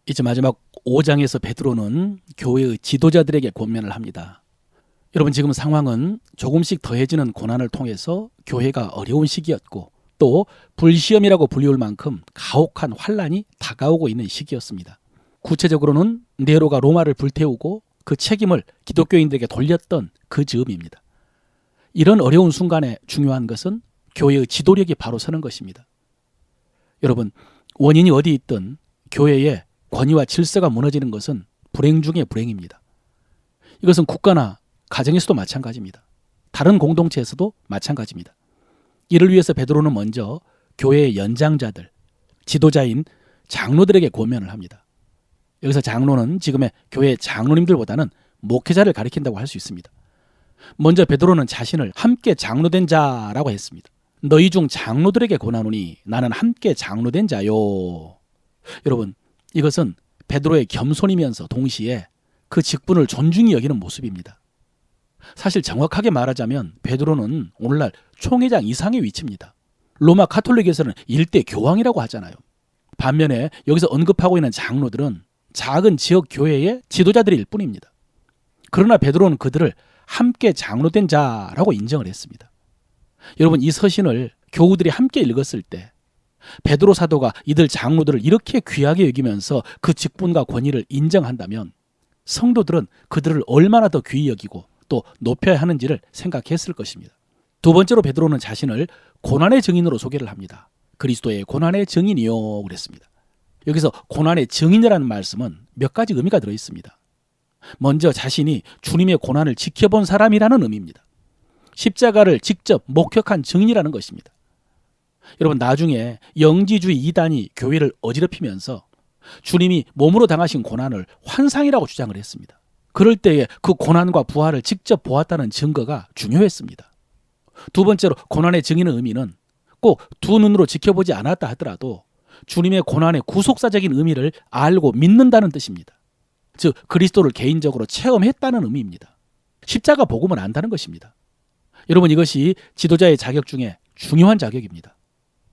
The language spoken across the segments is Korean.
이제 마지막 5장에서 베드로는 교회의 지도자들에게 권면을 합니다. 여러분, 지금 상황은 조금씩 더해지는 고난을 통해서 교회가 어려운 시기였고 또 불시험이라고 불리울 만큼 가혹한 환란이 다가오고 있는 시기였습니다. 구체적으로는 네로가 로마를 불태우고 그 책임을 기독교인들에게 돌렸던 그 즈음입니다. 이런 어려운 순간에 중요한 것은 교회의 지도력이 바로 서는 것입니다. 여러분, 원인이 어디 있든 교회의 권위와 질서가 무너지는 것은 불행 중의 불행입니다. 이것은 국가나 가정에서도 마찬가지입니다. 다른 공동체에서도 마찬가지입니다. 이를 위해서 베드로는 먼저 교회의 연장자들, 지도자인 장로들에게 권면을 합니다. 여기서 장로는 지금의 교회 장로님들보다는 목회자를 가리킨다고 할 수 있습니다. 먼저 베드로는 자신을 함께 장로된 자라고 했습니다. 너희 중 장로들에게 권하노니 나는 함께 장로된 자요. 여러분, 이것은 베드로의 겸손이면서 동시에 그 직분을 존중히 여기는 모습입니다. 사실 정확하게 말하자면 베드로는 오늘날 총회장 이상의 위치입니다. 로마 카톨릭에서는 일대 교황이라고 하잖아요. 반면에 여기서 언급하고 있는 장로들은 작은 지역 교회의 지도자들일 뿐입니다. 그러나 베드로는 그들을 함께 장로된 자라고 인정을 했습니다. 여러분, 이 서신을 교우들이 함께 읽었을 때 베드로 사도가 이들 장로들을 이렇게 귀하게 여기면서 그 직분과 권위를 인정한다면 성도들은 그들을 얼마나 더 귀히 여기고 또 높여야 하는지를 생각했을 것입니다. 두 번째로 베드로는 자신을 고난의 증인으로 소개를 합니다. 그리스도의 고난의 증인이요 그랬습니다. 여기서 고난의 증인이라는 말씀은 몇 가지 의미가 들어있습니다. 먼저 자신이 주님의 고난을 지켜본 사람이라는 의미입니다. 십자가를 직접 목격한 증인이라는 것입니다. 여러분, 나중에 영지주의 이단이 교회를 어지럽히면서 주님이 몸으로 당하신 고난을 환상이라고 주장을 했습니다. 그럴 때에 그 고난과 부활을 직접 보았다는 증거가 중요했습니다. 두 번째로 고난의 증인의 의미는 꼭 두 눈으로 지켜보지 않았다 하더라도 주님의 고난의 구속사적인 의미를 알고 믿는다는 뜻입니다. 즉 그리스도를 개인적으로 체험했다는 의미입니다. 십자가 복음을 안다는 것입니다. 여러분, 이것이 지도자의 자격 중에 중요한 자격입니다.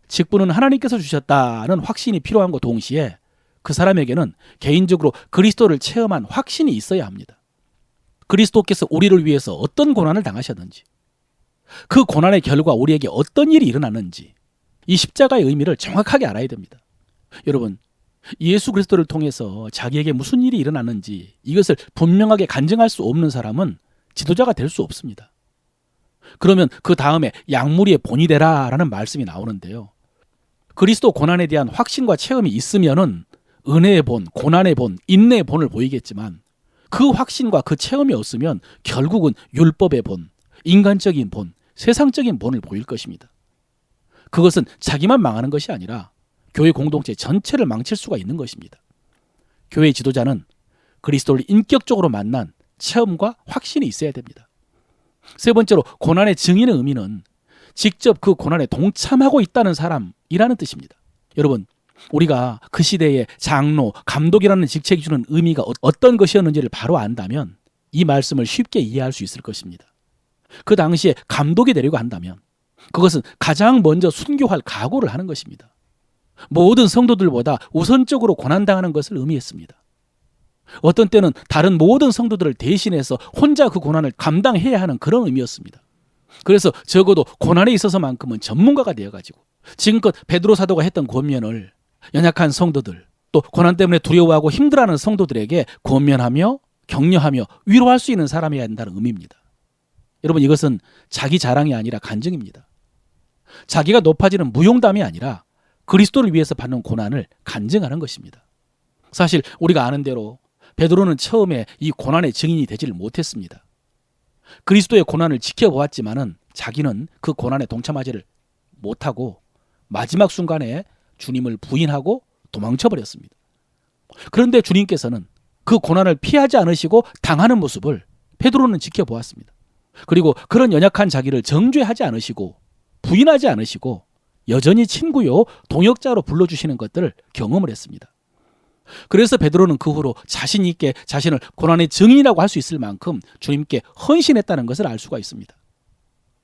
직분은 하나님께서 주셨다는 확신이 필요한 것 동시에 그 사람에게는 개인적으로 그리스도를 체험한 확신이 있어야 합니다. 그리스도께서 우리를 위해서 어떤 고난을 당하셨는지, 그 고난의 결과 우리에게 어떤 일이 일어났는지 이 십자가의 의미를 정확하게 알아야 됩니다. 여러분, 예수 그리스도를 통해서 자기에게 무슨 일이 일어났는지 이것을 분명하게 간증할 수 없는 사람은 지도자가 될 수 없습니다. 그러면 그 다음에 약물이의 본이 되라라는 말씀이 나오는데요. 그리스도 고난에 대한 확신과 체험이 있으면은 은혜의 본, 고난의 본, 인내의 본을 보이겠지만 그 확신과 그 체험이 없으면 결국은 율법의 본, 인간적인 본, 세상적인 본을 보일 것입니다. 그것은 자기만 망하는 것이 아니라 교회 공동체 전체를 망칠 수가 있는 것입니다. 교회 지도자는 그리스도를 인격적으로 만난 체험과 확신이 있어야 됩니다. 세 번째로 고난의 증인의 의미는 직접 그 고난에 동참하고 있다는 사람이라는 뜻입니다. 여러분, 우리가 그 시대에 장로, 감독이라는 직책이 주는 의미가 어떤 것이었는지를 바로 안다면 이 말씀을 쉽게 이해할 수 있을 것입니다. 그 당시에 감독이 되려고 한다면 그것은 가장 먼저 순교할 각오를 하는 것입니다. 모든 성도들보다 우선적으로 고난당하는 것을 의미했습니다. 어떤 때는 다른 모든 성도들을 대신해서 혼자 그 고난을 감당해야 하는 그런 의미였습니다. 그래서 적어도 고난에 있어서만큼은 전문가가 되어가지고 지금껏 베드로 사도가 했던 권면을 연약한 성도들, 또 고난 때문에 두려워하고 힘들어하는 성도들에게 권면하며 격려하며 위로할 수 있는 사람이어야 한다는 의미입니다. 여러분, 이것은 자기 자랑이 아니라 간증입니다. 자기가 높아지는 무용담이 아니라 그리스도를 위해서 받는 고난을 간증하는 것입니다. 사실 우리가 아는 대로 베드로는 처음에 이 고난의 증인이 되지를 못했습니다. 그리스도의 고난을 지켜보았지만은 자기는 그 고난에 동참하지를 못하고 마지막 순간에 주님을 부인하고 도망쳐버렸습니다. 그런데 주님께서는 그 고난을 피하지 않으시고 당하는 모습을 베드로는 지켜보았습니다. 그리고 그런 연약한 자기를 정죄하지 않으시고 부인하지 않으시고 여전히 친구요 동역자로 불러주시는 것들을 경험을 했습니다. 그래서 베드로는 그 후로 자신 있게 자신을 고난의 증인이라고 할 수 있을 만큼 주님께 헌신했다는 것을 알 수가 있습니다.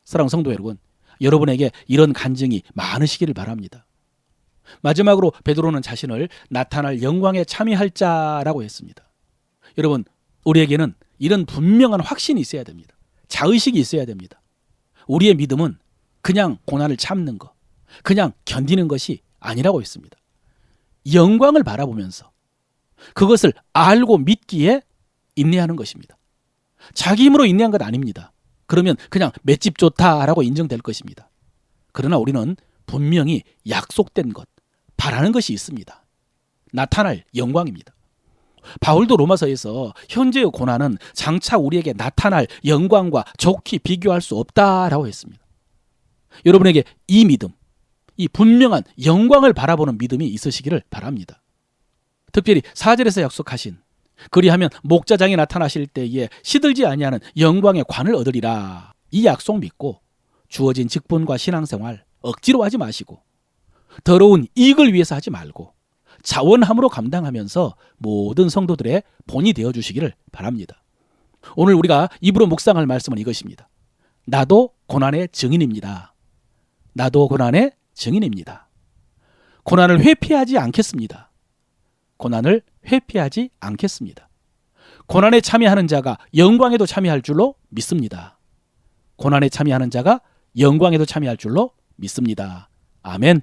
사랑하는 성도 여러분, 여러분에게 이런 간증이 많으시기를 바랍니다. 마지막으로 베드로는 자신을 나타날 영광에 참여할 자라고 했습니다. 여러분, 우리에게는 이런 분명한 확신이 있어야 됩니다. 자의식이 있어야 됩니다. 우리의 믿음은 그냥 고난을 참는 것, 그냥 견디는 것이 아니라고 했습니다. 영광을 바라보면서 그것을 알고 믿기에 인내하는 것입니다. 자기 힘으로 인내한 것 아닙니다. 그러면 그냥 맷집 좋다라고 인정될 것입니다. 그러나 우리는 분명히 약속된 것, 바라는 것이 있습니다. 나타날 영광입니다. 바울도 로마서에서 현재의 고난은 장차 우리에게 나타날 영광과 좋게 비교할 수 없다라고 했습니다. 여러분에게 이 믿음, 이 분명한 영광을 바라보는 믿음이 있으시기를 바랍니다. 특별히 4절에서 약속하신 그리하면 목자장이 나타나실 때에 시들지 아니하는 영광의 관을 얻으리라. 이 약속 믿고 주어진 직분과 신앙생활 억지로 하지 마시고 더러운 이익을 위해서 하지 말고 자원함으로 감당하면서 모든 성도들의 본이 되어주시기를 바랍니다. 오늘 우리가 입으로 묵상할 말씀은 이것입니다. 나도 고난의 증인입니다. 나도 고난의 증인입니다. 고난을 회피하지 않겠습니다. 고난을 회피하지 않겠습니다. 고난에 참여하는 자가 영광에도 참여할 줄로 믿습니다. 고난에 참여하는 자가 영광에도 참여할 줄로 믿습니다. 아멘.